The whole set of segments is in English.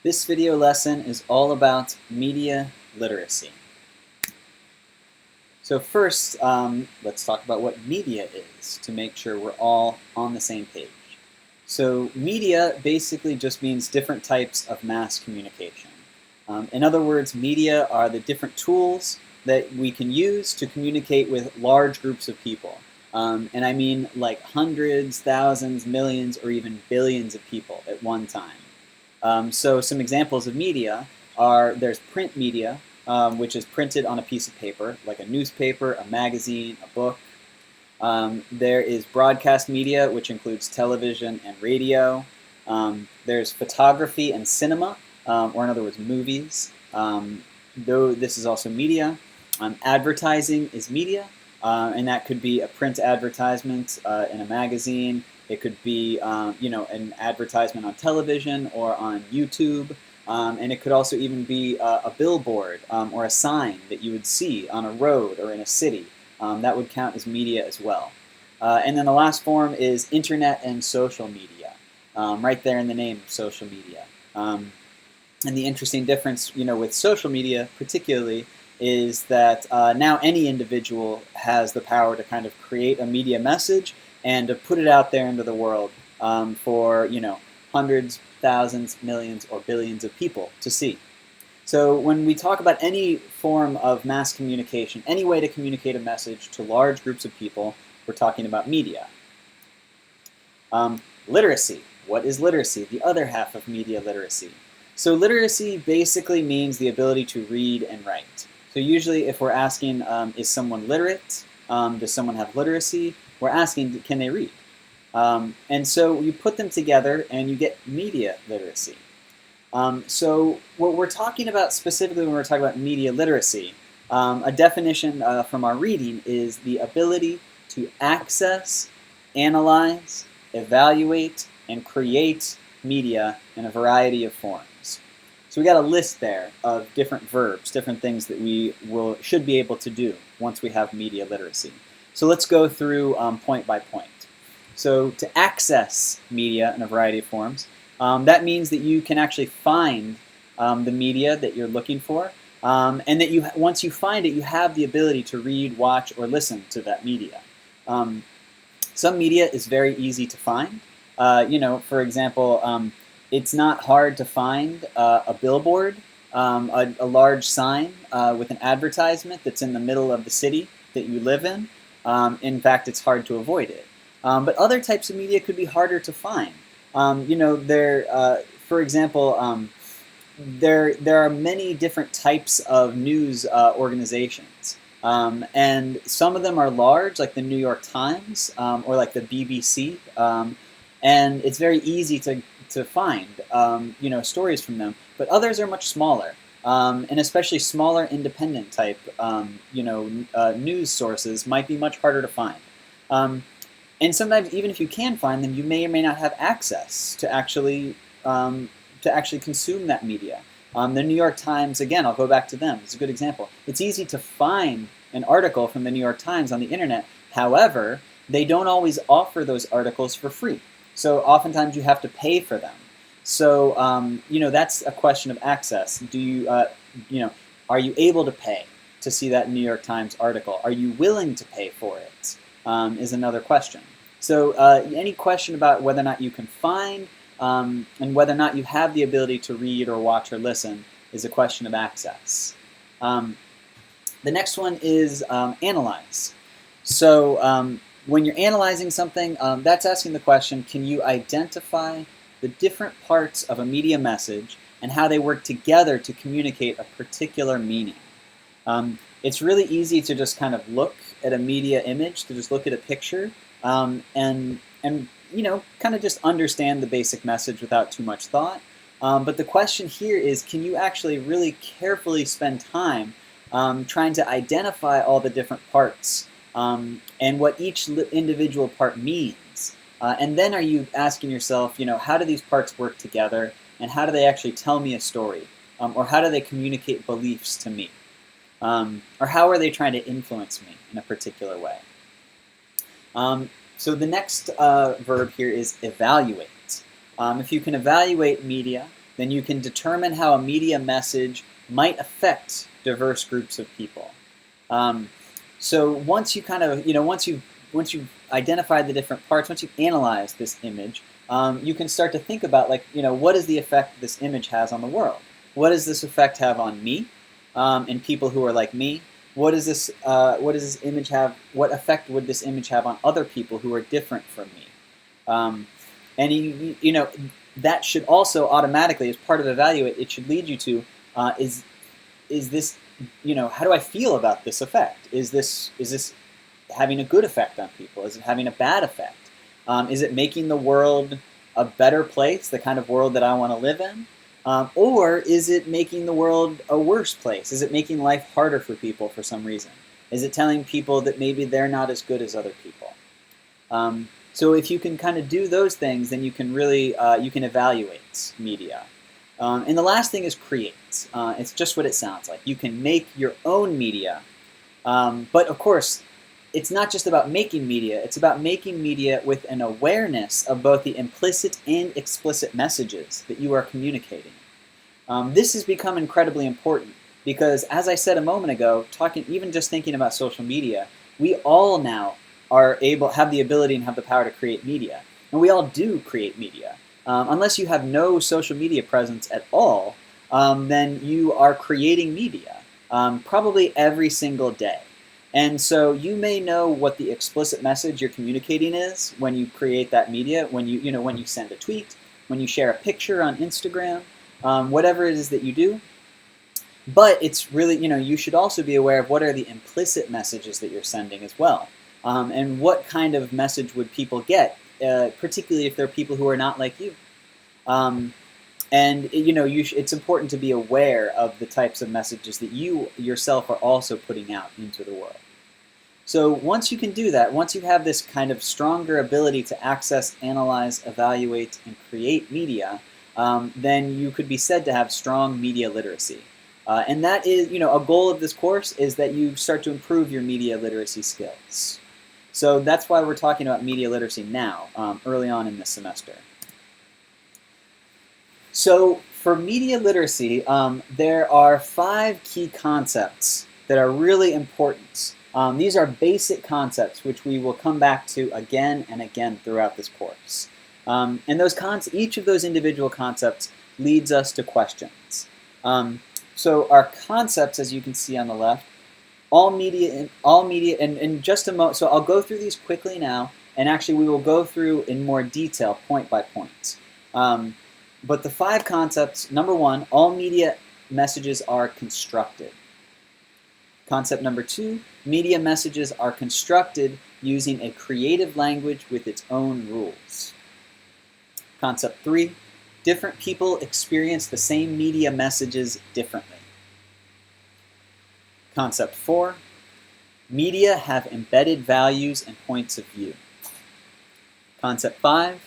This video lesson is all about media literacy. So first, let's talk about what media is to make sure we're all on the same page. So media basically just means different types of mass communication. In other words, media are the different tools that we can use to communicate with large groups of people. And I mean like hundreds, thousands, millions, or even billions of people at one time. So some examples of media are there's print media, which is printed on a piece of paper, like a newspaper, a magazine, a book. There is broadcast media, which includes television and radio. There's photography and cinema, or in other words, movies. Though this is also media. Advertising is media, and that could be a print advertisement in a magazine. It could be, an advertisement on television or on YouTube, and it could also even be a billboard or a sign that you would see on a road or in a city. That would count as media as well. And then the last form is internet and social media, right there in the name, social media. And the interesting difference, with social media particularly, is that now any individual has the power to kind of create a media message and to put it out there into the world for hundreds, thousands, millions, or billions of people to see. So when we talk about any form of mass communication, any way to communicate a message to large groups of people, we're talking about media. Literacy. What is literacy? The other half of media literacy. So literacy basically means the ability to read and write. So usually if we're asking, is someone literate? Does someone have literacy? We're asking, can they read? And so you put them together and you get media literacy. So what we're talking about specifically when we're talking about media literacy, a definition from our reading is the ability to access, analyze, evaluate, and create media in a variety of forms. So we got a list there of different verbs, different things that we should be able to do once we have media literacy. So let's go through point by point. So to access media in a variety of forms, that means that you can actually find the media that you're looking for, and that once you find it, you have the ability to read, watch, or listen to that media. Some media is very easy to find. For example, it's not hard to find a billboard, a large sign with an advertisement that's in the middle of the city that you live in. In fact, it's hard to avoid it. But other types of media could be harder to find. For example, there are many different types of news organizations. And some of them are large, like the New York Times or like the BBC. And it's very easy to find, stories from them. But others are much smaller. And especially smaller independent type, news sources might be much harder to find. And sometimes, even if you can find them, you may or may not have access to actually consume that media. The New York Times, again, I'll go back to them. It's a good example. It's easy to find an article from the New York Times on the internet. However, they don't always offer those articles for free. So oftentimes you have to pay for them. So that's a question of access. Do you, are you able to pay to see that New York Times article? Are you willing to pay for it? Is another question. So any question about whether or not you can find and whether or not you have the ability to read or watch or listen is a question of access. The next one is analyze. So when you're analyzing something, that's asking the question, can you identify the different parts of a media message and how they work together to communicate a particular meaning? It's really easy to just kind of look at a media image, to just look at a picture, and kind of just understand the basic message without too much thought. But the question here is, can you actually really carefully spend time trying to identify all the different parts and what each individual part means? And then are you asking yourself, how do these parts work together, and how do they actually tell me a story? Or how do they communicate beliefs to me? Or how are they trying to influence me in a particular way? So the next verb here is evaluate. If you can evaluate media, then you can determine how a media message might affect diverse groups of people. So once you kind of, once you've identified the different parts, once you've analyzed this image, you can start to think about, like, what is the effect this image has on the world? What does this effect have on me and people who are like me? What does this image have? What effect would this image have on other people who are different from me? And that should also automatically, as part of evaluate, it should lead you to is this, how do I feel about this effect? Is this having a good effect on people? Is it having a bad effect? Is it making the world a better place, the kind of world that I want to live in? Or is it making the world a worse place? Is it making life harder for people for some reason? Is it telling people that maybe they're not as good as other people? So if you can kind of do those things, then you can really you can evaluate media. And the last thing is create. It's just what it sounds like. You can make your own media, but of course, it's not just about making media. It's about making media with an awareness of both the implicit and explicit messages that you are communicating. This has become incredibly important because, as I said a moment ago, even just thinking about social media, we all now have the ability and have the power to create media, and we all do create media. Unless you have no social media presence at all, then you are creating media probably every single day. And so you may know what the explicit message you're communicating is when you create that media, when you send a tweet, when you share a picture on Instagram, whatever it is that you do. But it's really, you should also be aware of what are the implicit messages that you're sending as well. And what kind of message would people get, particularly if they're people who are not like you. It's important to be aware of the types of messages that you yourself are also putting out into the world. So once you can do that, once you have this kind of stronger ability to access, analyze, evaluate, and create media, then you could be said to have strong media literacy. And that is, a goal of this course is that you start to improve your media literacy skills. So that's why we're talking about media literacy now, early on in this semester. So for media literacy, there are 5 key concepts that are really important. These are basic concepts which we will come back to again and again throughout this course. And each of those individual concepts leads us to questions. So our concepts, as you can see on the left, all media, and in just a moment, so I'll go through these quickly now, and actually we will go through in more detail, point by point. But the 5 concepts, number 1, all media messages are constructed. Concept number 2, media messages are constructed using a creative language with its own rules. Concept 3, different people experience the same media messages differently. Concept 4, media have embedded values and points of view. Concept 5,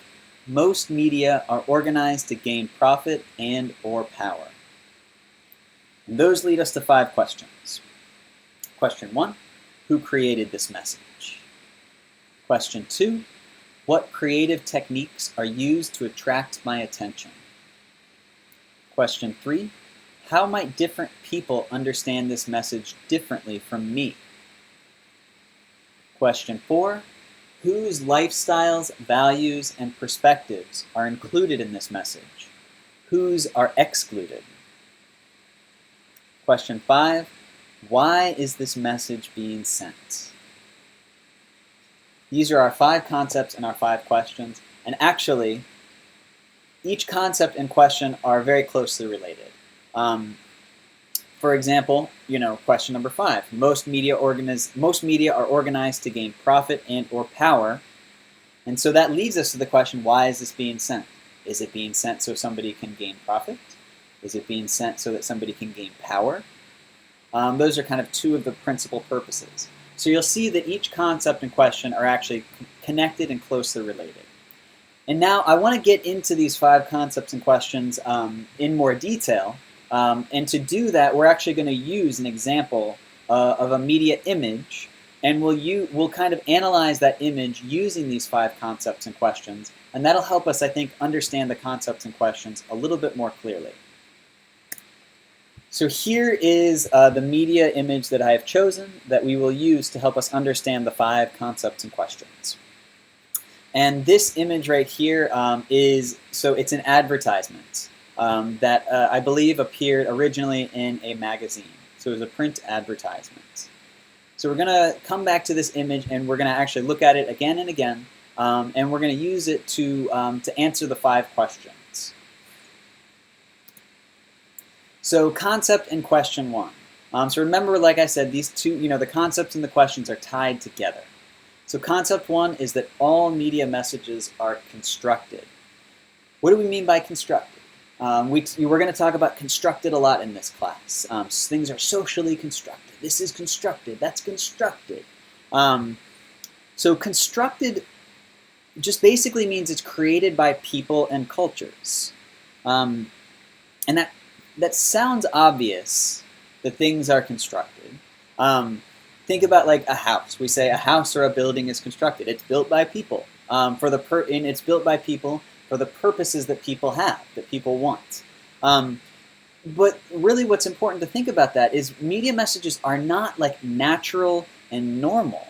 most media are organized to gain profit and or power. And those lead us to 5 questions. Question 1, who created this message? Question 2, what creative techniques are used to attract my attention? Question 3, how might different people understand this message differently from me? Question 4, whose lifestyles, values, and perspectives are included in this message? Whose are excluded? Question 5, why is this message being sent? These are our 5 concepts and our 5 questions, and actually, each concept and question are very closely related. For example, question number 5, most media are organized to gain profit and or power. And so that leads us to the question, why is this being sent? Is it being sent so somebody can gain profit? Is it being sent so that somebody can gain power? Those are kind of 2 of the principal purposes. So you'll see that each concept and question are actually connected and closely related. And now I want to get into these 5 concepts and questions in more detail. And to do that, we're actually going to use an example of a media image, and we'll kind of analyze that image using these 5 concepts and questions And that'll help us, I think, understand the concepts and questions a little bit more clearly. So here is the media image that I have chosen that we will use to help us understand the 5 concepts and questions. And this image right here it's an advertisement that I believe appeared originally in a magazine. So it was a print advertisement. So we're going to come back to this image and we're going to actually look at it again and again, and we're going to use it to answer the 5 questions. So concept and question 1. So remember, like I said, these two, the concepts and the questions are tied together. So concept 1 is that all media messages are constructed. What do we mean by constructed? We're going to talk about constructed a lot in this class. Things are socially constructed. This is constructed. That's constructed. So constructed just basically means it's created by people and cultures. And that sounds obvious, that things are constructed. Think about like a house. We say a house or a building is constructed. It's built by people. It's built by people for the purposes that people have, that people want. But really what's important to think about that is media messages are not like natural and normal.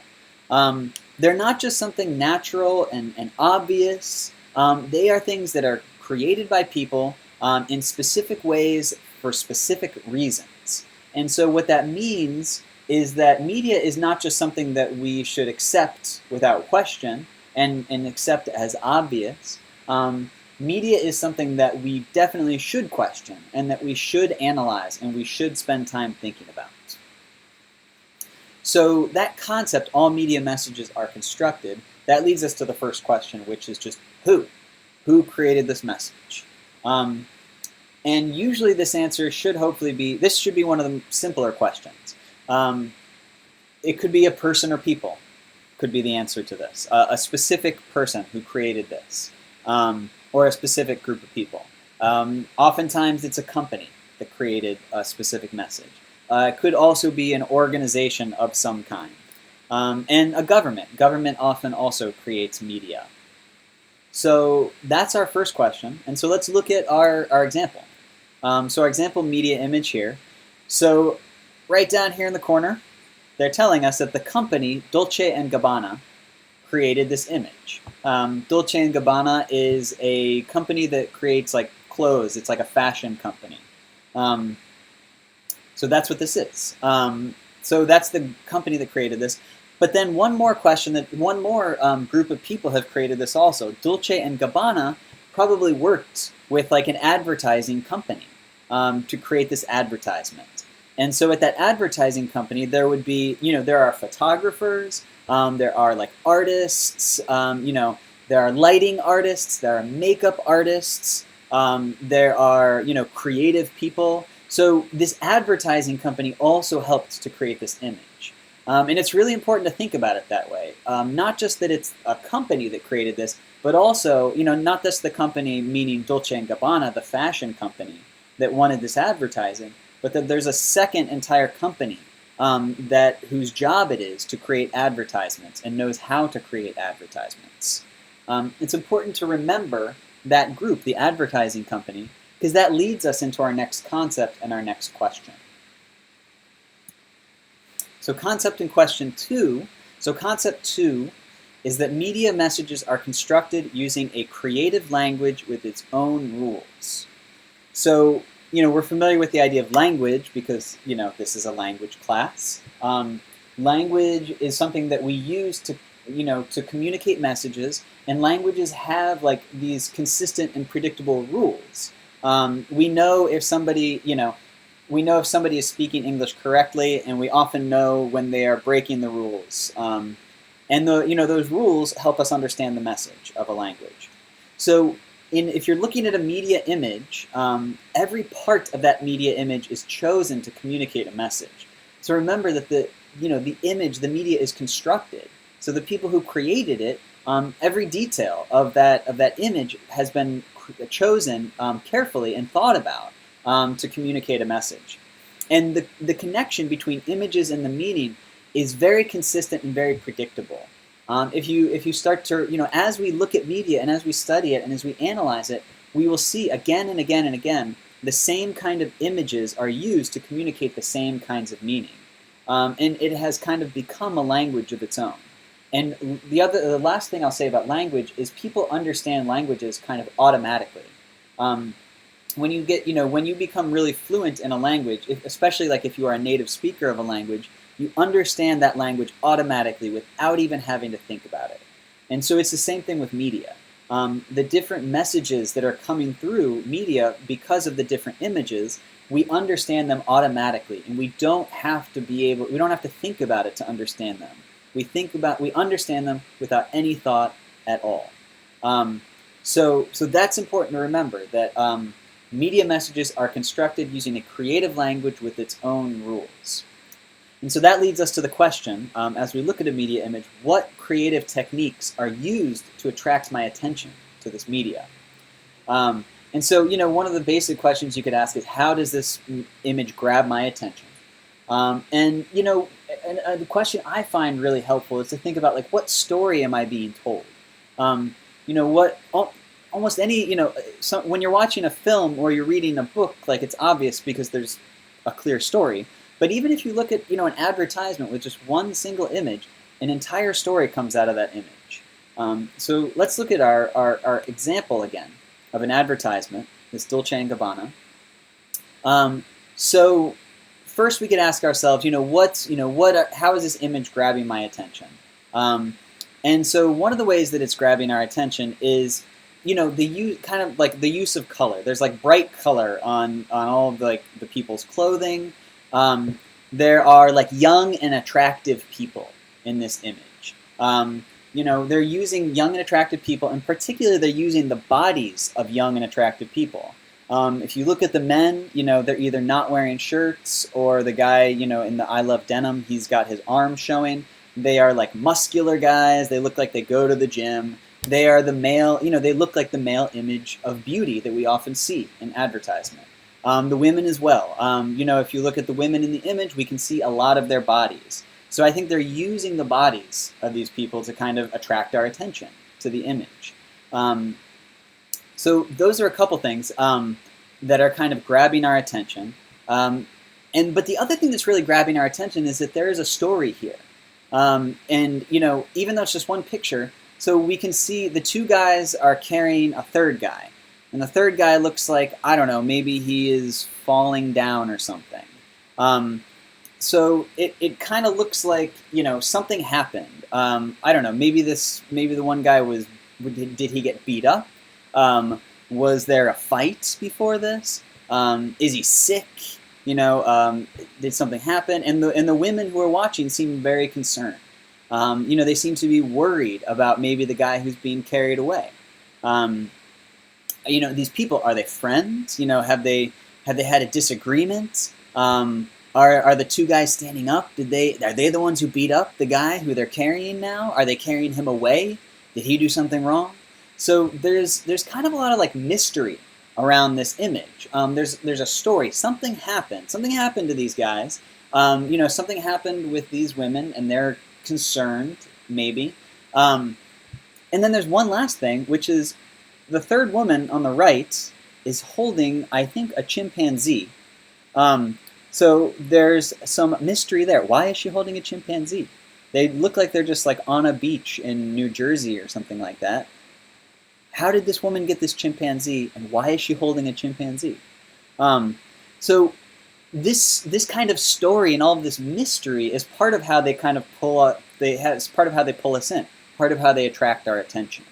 They're not just something natural and obvious. They are things that are created by people in specific ways for specific reasons. And so what that means is that media is not just something that we should accept without question and accept as obvious. Media is something that we definitely should question and that we should analyze and we should spend time thinking about. So that concept, all media messages are constructed, that leads us to the first question, which is just who? Who created this message? And usually this answer should hopefully be, this should be one of the simpler questions. It could be a person or people, could be the answer to this. A specific person who created this, or a specific group of people. Oftentimes it's a company that created a specific message. It could also be an organization of some kind. And a government. Government often also creates media. So that's our first question. And so let's look at our example. So our example media image here. So right down here in the corner, they're telling us that the company Dolce & Gabbana created this image. Dolce & Gabbana is a company that creates like clothes. It's like a fashion company. So that's what this is. So that's the company that created this. But then one more group of people have created this also. Dolce & Gabbana probably worked with like an advertising company to create this advertisement. And so at that advertising company, there would be, there are photographers, there are like artists, there are lighting artists, there are makeup artists, there are, creative people. So this advertising company also helped to create this image. And it's really important to think about it that way. Not just that it's a company that created this, but also, not just the company meaning Dolce & Gabbana, the fashion company that wanted this advertising, but that there's a second entire company whose job it is to create advertisements and knows how to create advertisements. It's important to remember that group, the advertising company, because that leads us into our next concept and our next question. So concept in question 2. So concept 2 is that media messages are constructed using a creative language with its own rules. So, we're familiar with the idea of language because, this is a language class. Language is something that we use to communicate messages, and languages have like these consistent and predictable rules. We know if somebody, is speaking English correctly, and we often know when they are breaking the rules. And those rules help us understand the message of a language. So if you're looking at a media image, every part of that media image is chosen to communicate a message. So remember that the image, the media is constructed. So the people who created it, every detail of that image has been chosen carefully and thought about to communicate a message. And the connection between images and the meaning is very consistent and very predictable. If you start to, as we look at media and as we study it and as we analyze it, we will see again and again and again the same kind of images are used to communicate the same kinds of meaning. And it has kind of become a language of its own. And the last thing I'll say about language is people understand languages kind of automatically. Um, when you become really fluent in a language, especially like if you are a native speaker of a language, you understand that language automatically without even having to think about it. And so it's the same thing with media. The different messages that are coming through media because of the different images, we understand them automatically, and we don't have to think about it to understand them. We understand them without any thought at all. So that's important to remember, that media messages are constructed using a creative language with its own rules. And so that leads us to the question, as we look at a media image, what creative techniques are used to attract my attention to this media? And so, one of the basic questions you could ask is, how does this image grab my attention? And the question I find really helpful is to think about, like, what story am I being told? Almost any, when you're watching a film or you're reading a book, like, it's obvious because there's a clear story. But even if you look at, an advertisement with just one single image, an entire story comes out of that image. So let's look at our example again of an advertisement, this Dolce & Gabbana. So first we could ask ourselves, how is this image grabbing my attention? And so one of the ways that it's grabbing our attention is, the use of color. There's like bright color on all of the people's clothing. There are like young and attractive people in this image. They're using young and attractive people, and particularly they're using the bodies of young and attractive people. If you look at the men, they're either not wearing shirts, or the guy, in the I Love Denim, he's got his arms showing. They are like muscular guys. They look like they go to the gym. They are the male, they look like the male image of beauty that we often see in advertisement. The women as well. If you look at the women in the image, we can see a lot of their bodies. So I think they're using the bodies of these people to kind of attract our attention to the image. So those are a couple things that are kind of grabbing our attention. But the other thing that's really grabbing our attention is that there is a story here. Even though it's just one picture, so we can see the two guys are carrying a third guy. And the third guy looks like, I don't know, maybe he is falling down or something. So it kind of looks like, something happened. I don't know, maybe the one guy did he get beat up? Was there a fight before this? Is he sick? Did something happen? And the women who are watching seem very concerned. They seem to be worried about maybe the guy who's being carried away. These people, are they friends? Have they had a disagreement? Are the two guys standing up? Are they the ones who beat up the guy who they're carrying now? Are they carrying him away? Did he do something wrong? So there's kind of a lot of like mystery around this image. There's a story. Something happened. Something happened to these guys. Something happened with these women, and they're concerned, maybe. And then there's one last thing, which is the third woman on the right is holding, I think, a chimpanzee. So there's some mystery there. Why is she holding a chimpanzee? They look like they're just like on a beach in New Jersey or something like that. How did this woman get this chimpanzee, and why is she holding a chimpanzee? So this kind of story and all of this mystery is part of how they kind of it's part of how they pull us in, part of how they attract our attention.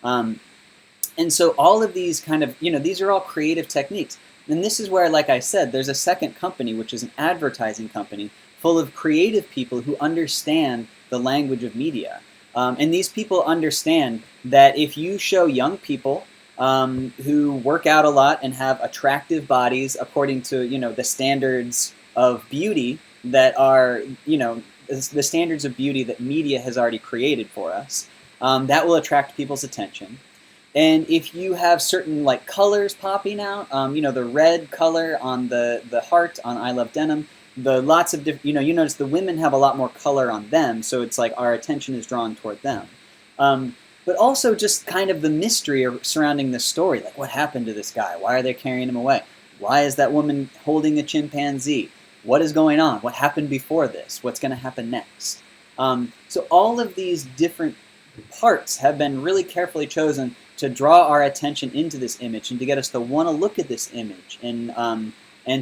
And so all of these kind of, these are all creative techniques. And this is where, like I said, there's a second company, which is an advertising company, full of creative people who understand the language of media. And these people understand that if you show young people who work out a lot and have attractive bodies according to, the standards of beauty that are, the standards of beauty that media has already created for us, that will attract people's attention. And if you have certain like colors popping out, the red color on the heart on I Love Denim, the lots of different, you notice the women have a lot more color on them, so it's like our attention is drawn toward them. But also just kind of the mystery surrounding the story, like what happened to this guy? Why are they carrying him away? Why is that woman holding a chimpanzee? What is going on? What happened before this? What's going to happen next? So all of these different parts have been really carefully chosen to draw our attention into this image and to get us to want to look at this image and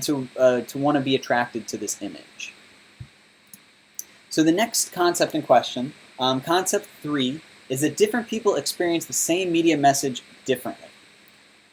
to want to be attracted to this image. So the next concept in question, concept 3, is that different people experience the same media message differently.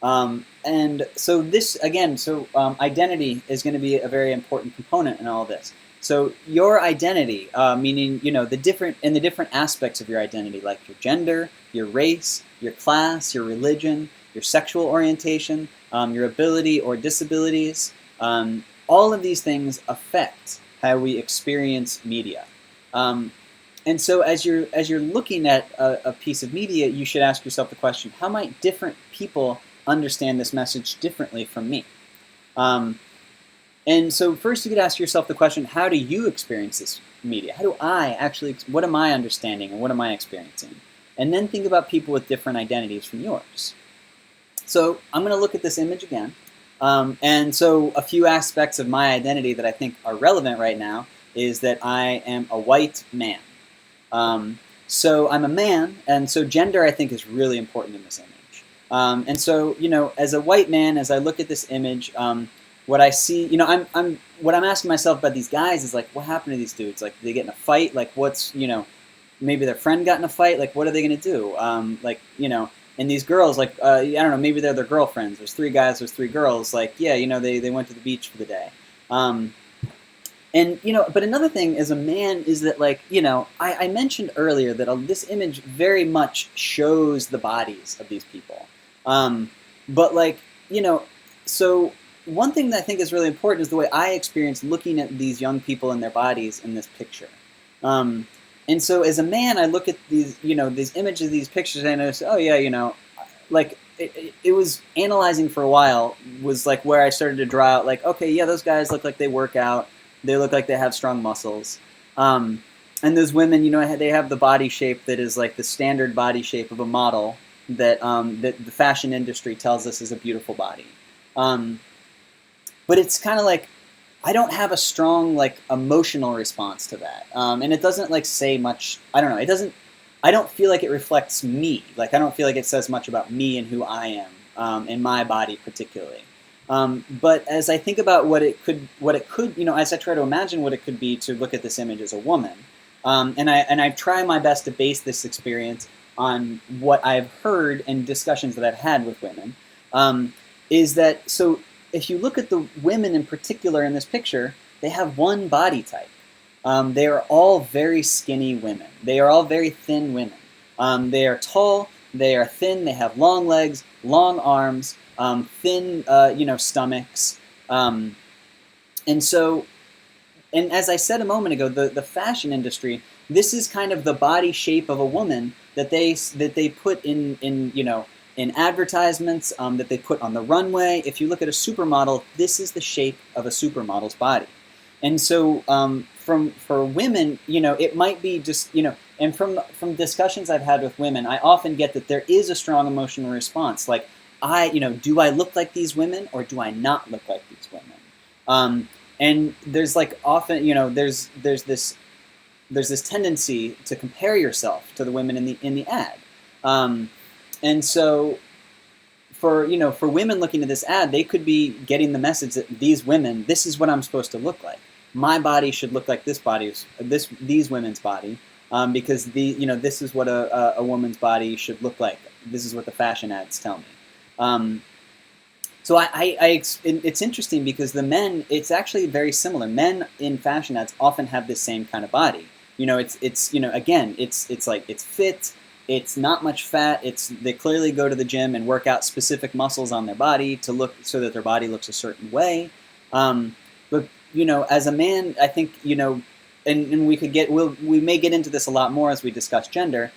And so this, again, identity is going to be a very important component in all this. So your identity, meaning, the different aspects of your identity, like your gender, your race, your class, your religion, your sexual orientation, your ability or disabilities, all of these things affect how we experience media. And so as you're looking at a piece of media, you should ask yourself the question, how might different people understand this message differently from me? And so first you could ask yourself the question, how do you experience this media? What am I understanding and what am I experiencing? And then think about people with different identities from yours. So I'm going to look at this image again. And so a few aspects of my identity that I think are relevant right now is that I am a white man. So I'm a man, and so gender I think is really important in this image. And so, as a white man, as I look at this image, what I see, what I'm asking myself about these guys is like, what happened to these dudes? Like, did they get in a fight? Like, maybe their friend got in a fight? Like, what are they going to do? And these girls, like, I don't know, maybe they're their girlfriends. There's 3 guys, there's 3 girls. Like, yeah, they went to the beach for the day. But another thing as a man is that, like, I mentioned earlier that this image very much shows the bodies of these people. But, like, so one thing that I think is really important is the way I experience looking at these young people and their bodies in this picture. And so as a man, I look at these, these images, these pictures, and I notice, oh yeah, like it was analyzing for a while was like where I started to draw out, like, okay, yeah, those guys look like they work out. They look like they have strong muscles. And those women, they have the body shape that is like the standard body shape of a model that the fashion industry tells us is a beautiful body. But it's kind of like, I don't have a strong, like, emotional response to that. And it doesn't, like, say much. I don't know. I don't feel like it reflects me. Like, I don't feel like it says much about me and who I am, in my body particularly. But as I think about what it could, as I try to imagine what it could be to look at this image as a woman, and I try my best to base this experience on what I've heard and discussions that I've had with women, is that, so if you look at the women in particular in this picture, they have one body type. They are all very skinny women. They are all very thin women. They are tall, they are thin, they have long legs, long arms, thin, stomachs. And as I said a moment ago, the fashion industry, this is kind of the body shape of a woman that they put in advertisements, that they put on the runway. If you look at a supermodel, this is the shape of a supermodel's body. And so for women, it might be just, and from discussions I've had with women, I often get that there is a strong emotional response. Like, do I look like these women or do I not look like these women? And there's like often, there's this tendency to compare yourself to the women in the ad. And so for women looking at this ad, they could be getting the message that these women, this is what I'm supposed to look like. My body should look like these women's body, because this is what a woman's body should look like. This is what the fashion ads tell me. So it's interesting because the men, it's actually very similar. Men in fashion ads often have this same kind of body. Again, it's like, it's fit. It's not much fat. They clearly go to the gym and work out specific muscles on their body to look so that their body looks a certain way. But as a man, I think and we may get into this a lot more as we discuss gender.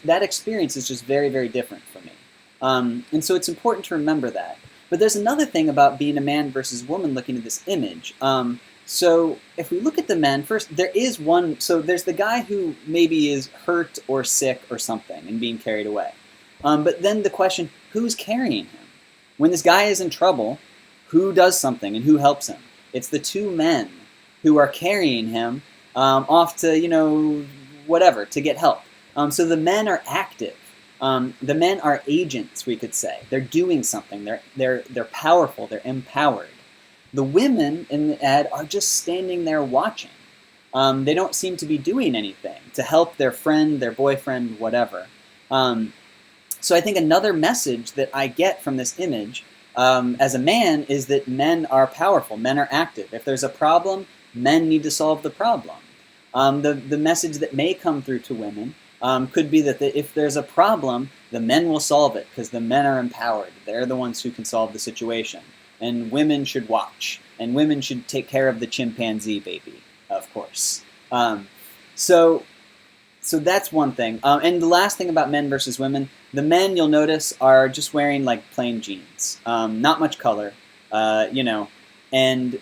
That experience is just very, very different for me, and so it's important to remember that. But there's another thing about being a man versus woman looking at this image. So if we look at the men first, there is one. So there's the guy who maybe is hurt or sick or something and being carried away. But then the question, who's carrying him? When this guy is in trouble, who does something and who helps him? It's the two men who are carrying him off to, whatever, to get help. So the men are active. The men are agents, we could say. They're doing something. They're powerful. They're empowered. The women in the ad are just standing there watching. They don't seem to be doing anything to help their friend, their boyfriend, whatever. So I think another message that I get from this image as a man is that men are powerful. Men are active. If there's a problem, men need to solve the problem. The message that may come through to women could be that if there's a problem, the men will solve it because the men are empowered. They're the ones who can solve the situation. And women should watch. And women should take care of the chimpanzee baby, of course. So that's one thing. And the last thing about men versus women, the men, you'll notice, are just wearing like plain jeans. Not much color, and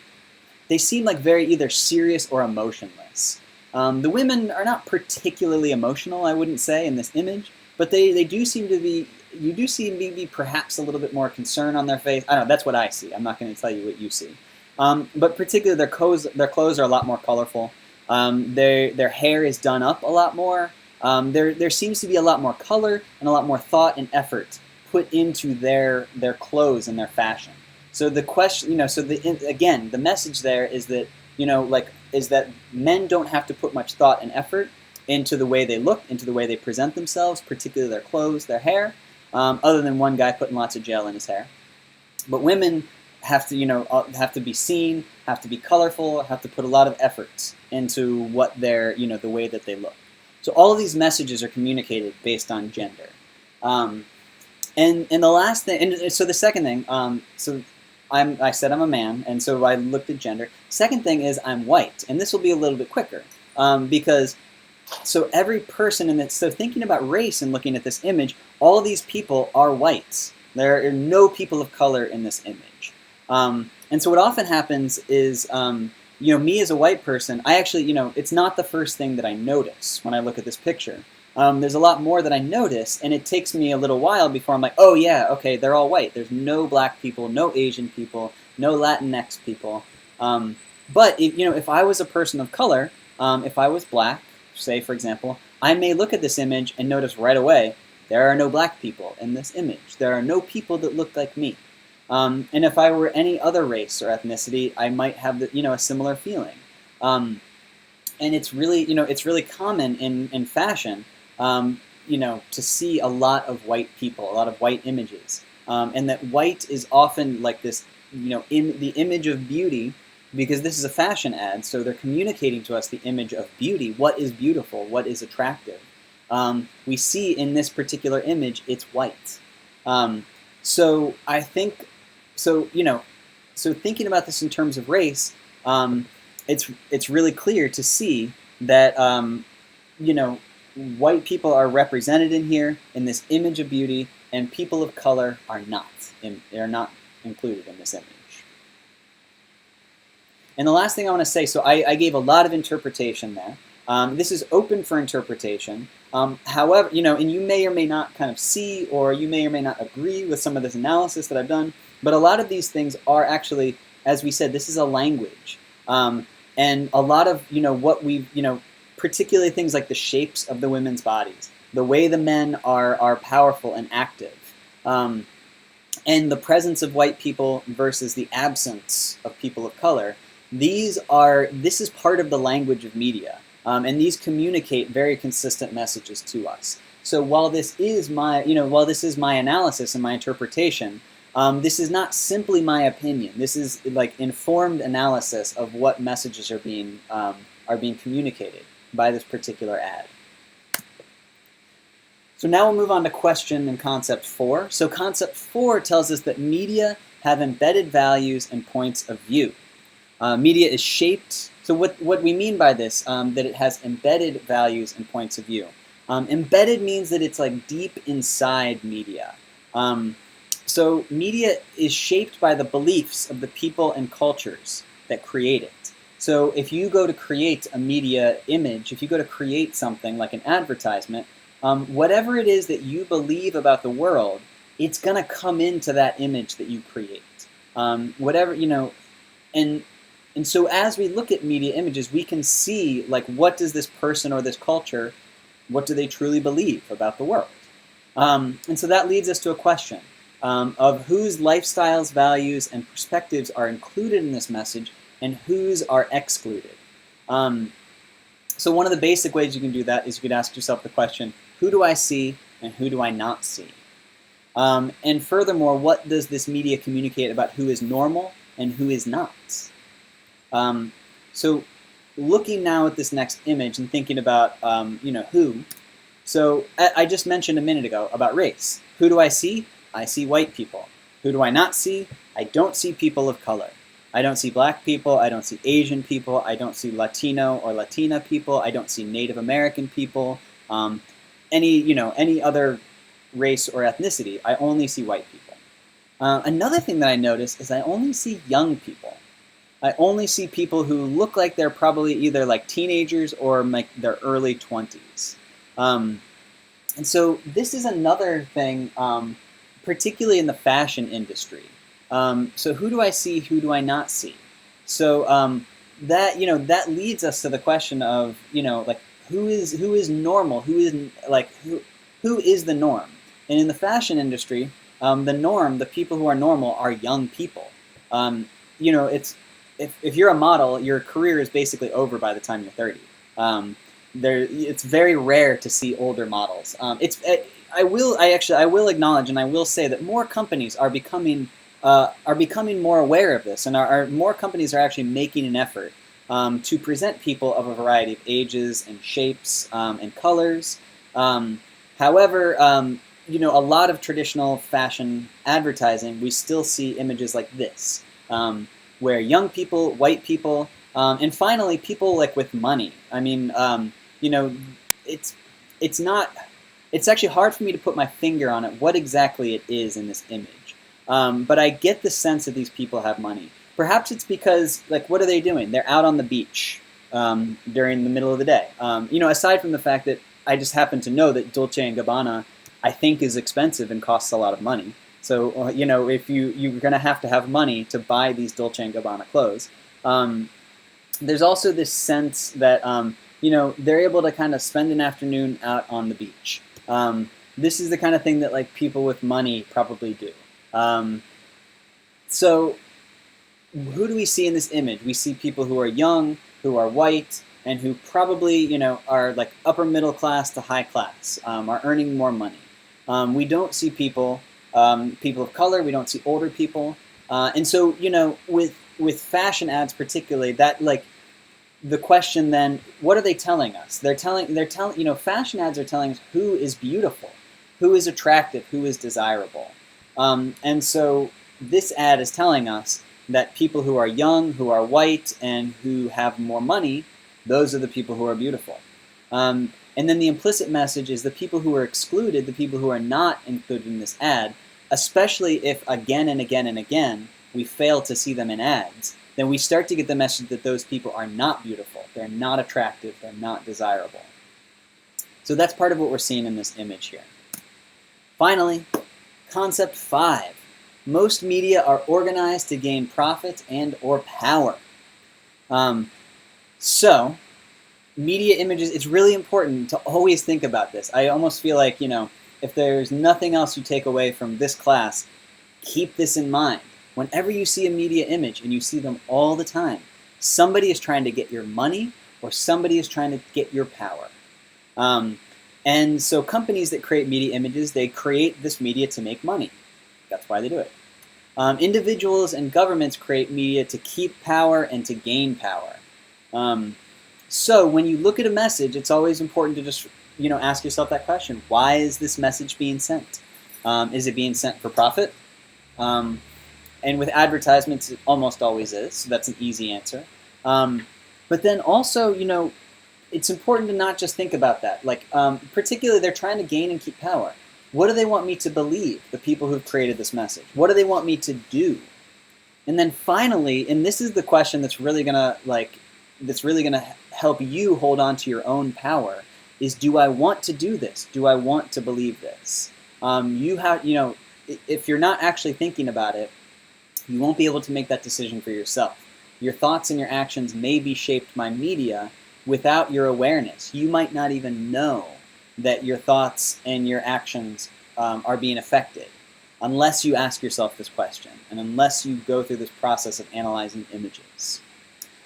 they seem like very either serious or emotionless. The women are not particularly emotional, I wouldn't say, in this image, but they do seem to be, you do see maybe perhaps a little bit more concern on their face. I don't know, that's what I see. I'm not going to tell you what you see. But particularly their clothes are a lot more colorful. Their hair is done up a lot more. There seems to be a lot more color and a lot more thought and effort put into their clothes and their fashion. So the question, again, the message there is that, is that men don't have to put much thought and effort into the way they look, into the way they present themselves, particularly their clothes, their hair, other than one guy putting lots of gel in his hair. But women have to be seen, have to be colorful, have to put a lot of effort into what they're, the way that they look. So all of these messages are communicated based on gender. And the last thing, and so the second thing, I said I'm a man, and so I looked at gender. Second thing is I'm white, and this will be a little bit quicker because so every person in this, so thinking about race and looking at this image, all these people are whites. There are no people of color in this image. And so what often happens is, me as a white person, I actually, it's not the first thing that I notice when I look at this picture. There's a lot more that I notice, and it takes me a little while before I'm like, oh yeah, okay, they're all white. There's no black people, no Asian people, no Latinx people. But if I was a person of color, if I was black, say for example, I may look at this image and notice right away, there are no black people in this image. There are no people that look like me. And if I were any other race or ethnicity, I might have a similar feeling. And it's really, it's really common in fashion, to see a lot of white people, a lot of white images, and that white is often like this, in the image of beauty, because this is a fashion ad, so they're communicating to us the image of beauty. What is beautiful? What is attractive? We see in this particular image, it's white. So I think, so thinking about this in terms of race, it's really clear to see that, white people are represented in here in this image of beauty, and people of color are not. They're not included in this image. And the last thing I want to say, so I gave a lot of interpretation there. This is open for interpretation. However, and you may or may not kind of see, or you may or may not agree with some of this analysis that I've done, but a lot of these things are actually, as we said, this is a language. And a lot of, what we've, particularly things like the shapes of the women's bodies, the way the men are powerful and active, and the presence of white people versus the absence of people of color, this is part of the language of media. And these communicate very consistent messages to us. So while this is my analysis and my interpretation, this is not simply my opinion. This is like informed analysis of what messages are being communicated by this particular ad. So now we'll move on to question and concept 4. So concept 4 tells us that media have embedded values and points of view. Media is shaped. So what we mean by this, that it has embedded values and points of view. Embedded means that it's like deep inside media. So media is shaped by the beliefs of the people and cultures that create it. So if you go to create a media image, if you go to create something like an advertisement, whatever it is that you believe about the world, it's going to come into that image that you create. Whatever, and and so as we look at media images, we can see like what does this person or this culture, what do they truly believe about the world? And so that leads us to a question of whose lifestyles, values, and perspectives are included in this message and whose are excluded. So one of the basic ways you can do that is you could ask yourself the question, who do I see and who do I not see? And furthermore, what does this media communicate about who is normal and who is not? So looking now at this next image and thinking about, who. So I just mentioned a minute ago about race. Who do I see? I see white people. Who do I not see? I don't see people of color. I don't see black people. I don't see Asian people. I don't see Latino or Latina people. I don't see Native American people. Any other race or ethnicity. I only see white people. Another thing that I notice is I only see young people. I only see people who look like they're probably either like teenagers or like their early 20s. And so this is another thing, particularly in the fashion industry. So who do I see? Who do I not see? So that leads us to the question of who is normal? Who is the norm? And in the fashion industry, the norm, the people who are normal, are young people. It's if you're a model, your career is basically over by the time you're 30. It's very rare to see older models. I will acknowledge and I will say that more companies are becoming more aware of this, and more companies are actually making an effort to present people of a variety of ages and shapes and colors. However, a lot of traditional fashion advertising, we still see images like this, where young people, white people, and finally people like with money. I mean, it's actually hard for me to put my finger on it, what exactly it is in this image. But I get the sense that these people have money. Perhaps it's because, what are they doing? They're out on the beach during the middle of the day. Aside from the fact that I just happen to know that Dolce & Gabbana, I think, is expensive and costs a lot of money. So, if you're going to have money to buy these Dolce & Gabbana clothes. There's also this sense that, they're able to kind of spend an afternoon out on the beach. This is the kind of thing that, people with money probably do. So who do we see in this image? We see people who are young, who are white, and who probably, are upper middle class to high class, are earning more money. We don't see people of color. We don't see older people. And so, with fashion ads particularly, that the question then, what are they telling us? They're telling, fashion ads are telling us who is beautiful, who is attractive, who is desirable. And so this ad is telling us that people who are young, who are white, and who have more money, those are the people who are beautiful. And then the implicit message is the people who are excluded, the people who are not included in this ad, especially if again and again and again we fail to see them in ads, then we start to get the message that those people are not beautiful, they're not attractive, they're not desirable. So that's part of what we're seeing in this image here. Finally, concept 5. Most media are organized to gain profit and or power. So, media images, it's really important to always think about this. I almost feel like, if there's nothing else you take away from this class, keep this in mind. Whenever you see a media image, and you see them all the time, somebody is trying to get your money or somebody is trying to get your power. And so companies that create media images, they create this media to make money. That's why they do it. Individuals and governments create media to keep power and to gain power. So when you look at a message, it's always important to just ask yourself that question. Why is this message being sent? Is it being sent for profit? And with advertisements, it almost always is. So that's an easy answer. But then also, it's important to not just think about that. Particularly, they're trying to gain and keep power. What do they want me to believe, the people who've created this message? What do they want me to do? And then finally, and this is the question that's really going to, that's really going to help you hold on to your own power is, do I want to do this? Do I want to believe this? If you're not actually thinking about it, you won't be able to make that decision for yourself. Your thoughts and your actions may be shaped by media without your awareness. You might not even know that your thoughts and your actions are being affected unless you ask yourself this question and unless you go through this process of analyzing images.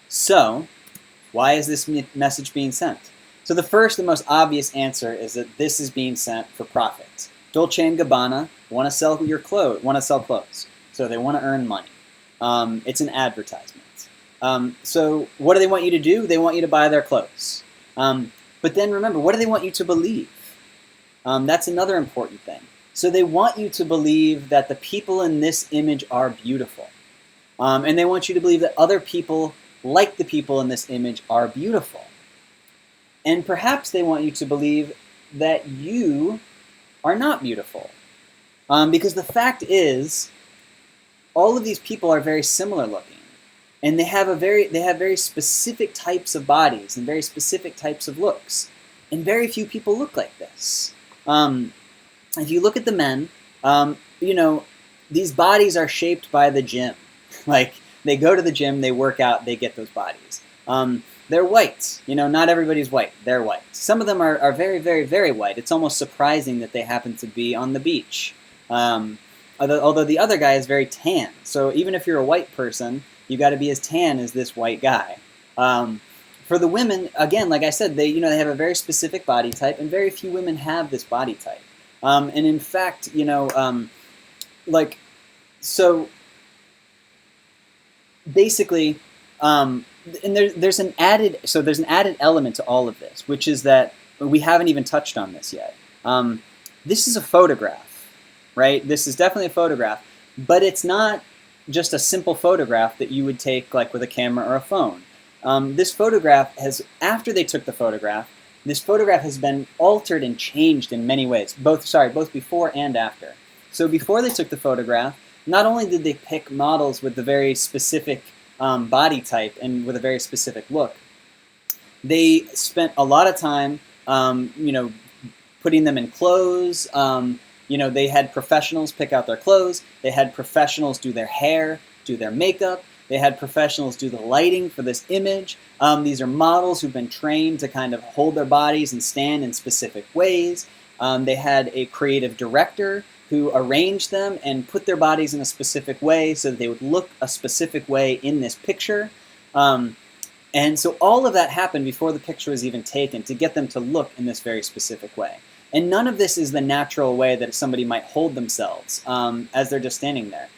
So, why is this message being sent? So the first and most obvious answer is that this is being sent for profit. Dolce & Gabbana want to sell clothes. So they want to earn money. It's an advertisement. So what do they want you to do? They want you to buy their clothes. But then remember, what do they want you to believe? That's another important thing. So they want you to believe that the people in this image are beautiful. And they want you to believe that other people, like the people in this image, are beautiful. And perhaps they want you to believe that you are not beautiful. Because the fact is, all of these people are very similar looking, and they have very specific types of bodies and very specific types of looks, and very few people look like this. If you look at the men, these bodies are shaped by the gym. Like, they go to the gym, they work out, they get those bodies. They're white. Not everybody's white. They're white. Some of them are very, very, very white. It's almost surprising that they happen to be on the beach. Although the other guy is very tan. So even if you're a white person, you got to be as tan as this white guy. For the women, again, like I said, they have a very specific body type, and very few women have this body type. And in fact, so basically, and there's an added element to all of this, which is that we haven't even touched on this yet. This is a photograph. Right? This is definitely a photograph, but it's not just a simple photograph that you would take like with a camera or a phone. This photograph after they took the photograph, this photograph has been altered and changed in many ways, both before and after. So before they took the photograph, not only did they pick models with the very specific body type and with a very specific look, they spent a lot of time, putting them in clothes. They had professionals pick out their clothes. They had professionals do their hair, do their makeup. They had professionals do the lighting for this image. These are models who've been trained to kind of hold their bodies and stand in specific ways. They had a creative director who arranged them and put their bodies in a specific way so that they would look a specific way in this picture. And so all of that happened before the picture was even taken to get them to look in this very specific way. And none of this is the natural way that somebody might hold themselves as they're just standing there.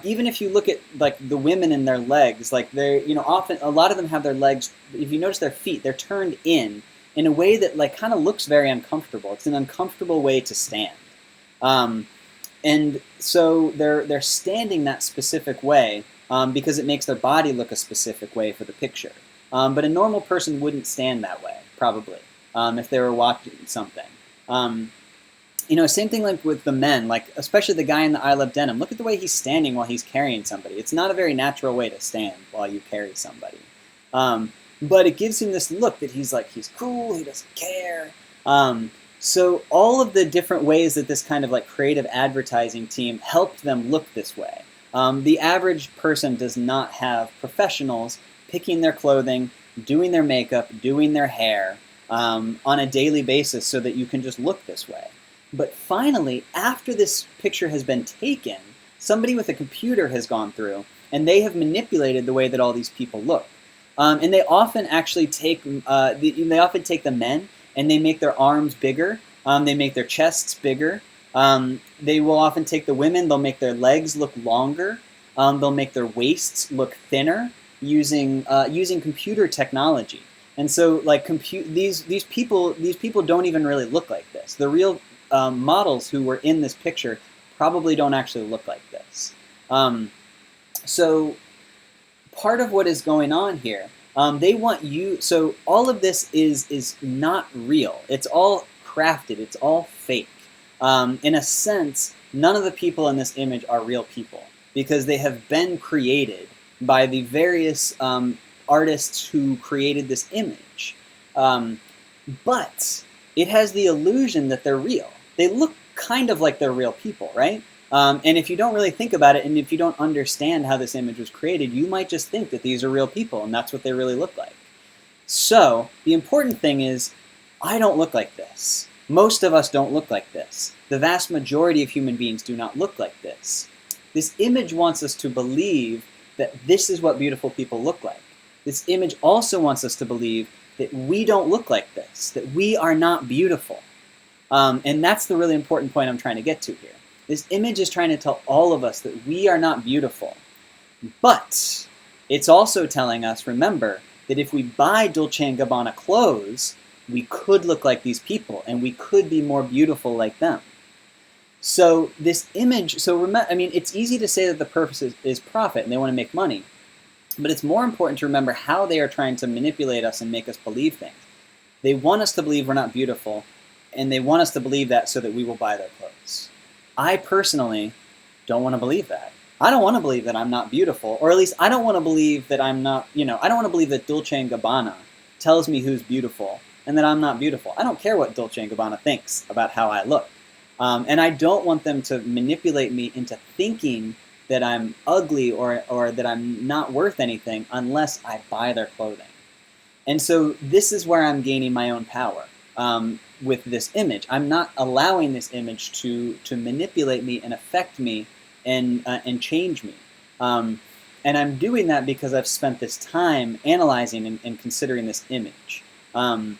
Even if you look at like the women and their legs, like they're often a lot of them have their legs. If you notice their feet, they're turned in a way that like kind of looks very uncomfortable. It's an uncomfortable way to stand, and so they're standing that specific way because it makes their body look a specific way for the picture. But a normal person wouldn't stand that way probably if they were watching something. Same thing like with the men, like especially the guy in the I Love Denim. Look at the way he's standing while he's carrying somebody. It's not a very natural way to stand while you carry somebody. But it gives him this look that he's cool, he doesn't care. So all of the different ways that this kind of like creative advertising team helped them look this way. The average person does not have professionals picking their clothing, doing their makeup, doing their hair, on a daily basis so that you can just look this way. But finally, after this picture has been taken, somebody with a computer has gone through and they have manipulated the way that all these people look. And they often actually take the men and they make their arms bigger, they make their chests bigger. They will often take the women, they'll make their legs look longer, they'll make their waists look thinner using computer technology. And so, like these people don't even really look like this. The real models who were in this picture probably don't actually look like this. So, part of what is going on here, they want you. So, all of this is not real. It's all crafted. It's all fake. In a sense, none of the people in this image are real people because they have been created by the various artists who created this image. But it has the illusion that they're real. They look kind of like they're real people, right? And if you don't really think about it, and if you don't understand how this image was created, you might just think that these are real people, and that's what they really look like. So the important thing is, I don't look like this. Most of us don't look like this. The vast majority of human beings do not look like this. This image wants us to believe that this is what beautiful people look like. This image also wants us to believe that we don't look like this, that we are not beautiful. And that's the really important point I'm trying to get to here. This image is trying to tell all of us that we are not beautiful. But it's also telling us, remember, that if we buy Dolce & Gabbana clothes, we could look like these people, and we could be more beautiful like them. So this image, it's easy to say that the purpose is profit, and they want to make money. But it's more important to remember how they are trying to manipulate us and make us believe things. They want us to believe we're not beautiful, and they want us to believe that so that we will buy their clothes. I personally don't want to believe that. I don't want to believe that I'm not beautiful, or at least I don't want to believe that I'm not, I don't want to believe that Dolce & Gabbana tells me who's beautiful and that I'm not beautiful. I don't care what Dolce & Gabbana thinks about how I look. And I don't want them to manipulate me into thinking that I'm ugly or that I'm not worth anything unless I buy their clothing. And so this is where I'm gaining my own power. With this image, I'm not allowing this image to manipulate me and affect me and change me. And I'm doing that because I've spent this time analyzing and considering this image. And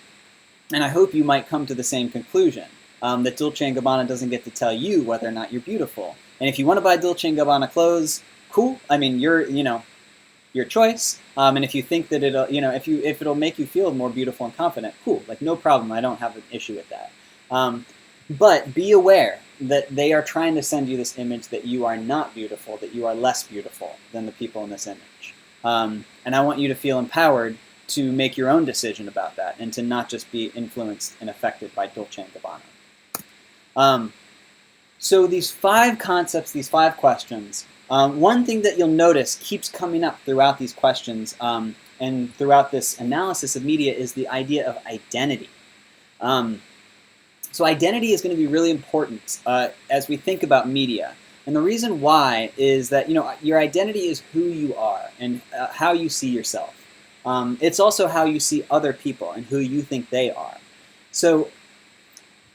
I hope you might come to the same conclusion, that Dolce & Gabbana doesn't get to tell you whether or not you're beautiful. And if you want to buy Dolce & Gabbana clothes, cool. I mean, your choice. And if you think that it'll, if it'll make you feel more beautiful and confident, cool. Like, no problem. I don't have an issue with that. But be aware that they are trying to send you this image that you are not beautiful, that you are less beautiful than the people in this image. And I want you to feel empowered to make your own decision about that and to not just be influenced and affected by Dolce & Gabbana. So these 5 concepts, these 5 questions, one thing that you'll notice keeps coming up throughout these questions and throughout this analysis of media is the idea of identity. So identity is going to be really important as we think about media. And the reason why is that your identity is who you are and how you see yourself. It's also how you see other people and who you think they are. So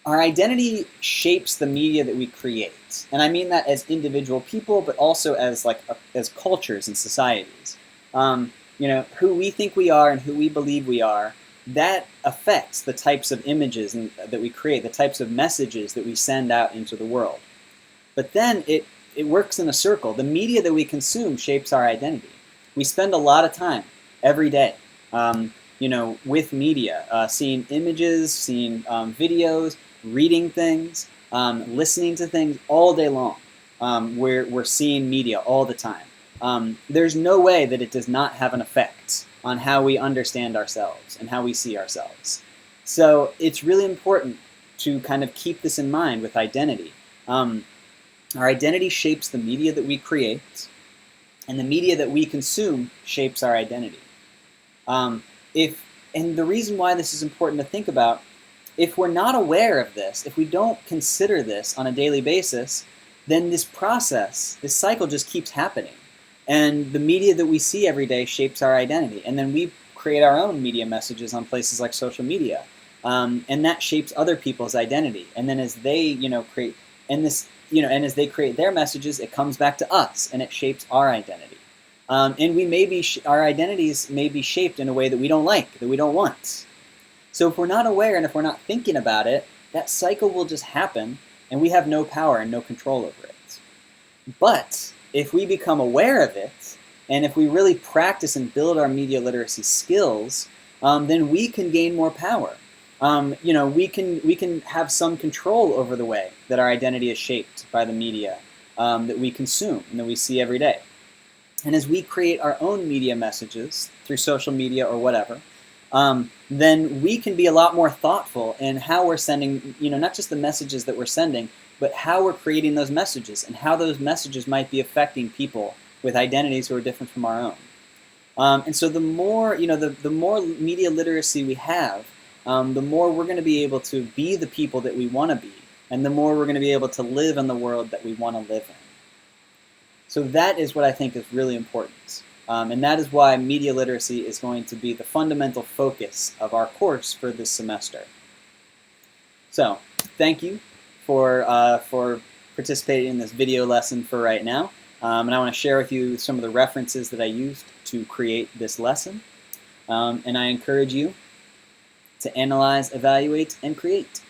our identity shapes the media that we create. And I mean that as individual people, but also as as cultures and societies. Who we think we are and who we believe we are, that affects the types of images that we create, the types of messages that we send out into the world. But then it works in a circle. The media that we consume shapes our identity. We spend a lot of time every day, with media, seeing images, seeing videos, reading things, listening to things all day long. We're seeing media all the time. There's no way that it does not have an effect on how we understand ourselves and how we see ourselves. So it's really important to kind of keep this in mind with identity. Our identity shapes the media that we create, and the media that we consume shapes our identity. And the reason why this is important to think about, if we're not aware of this, if we don't consider this on a daily basis, then this process, this cycle just keeps happening. And the media that we see every day shapes our identity. And then we create our own media messages on places like social media. And that shapes other people's identity. And then as they, create, and as they create their messages, it comes back to us and it shapes our identity. And our identities may be shaped in a way that we don't like, that we don't want. So if we're not aware and if we're not thinking about it, that cycle will just happen and we have no power and no control over it. But if we become aware of it, and if we really practice and build our media literacy skills, then we can gain more power. We can have some control over the way that our identity is shaped by the media that we consume and that we see every day. And as we create our own media messages through social media or whatever, then we can be a lot more thoughtful in how we're sending, not just the messages that we're sending, but how we're creating those messages and how those messages might be affecting people with identities who are different from our And so the more, the more media literacy we have, the more we're going to be able to be the people that we want to be, and the more we're going to be able to live in the world that we want to live in. So that is what I think is really important. And that is why media literacy is going to be the fundamental focus of our course for this semester. So thank you for participating in this video lesson for right now. And I want to share with you some of the references that I used to create this lesson. And I encourage you to analyze, evaluate, and create.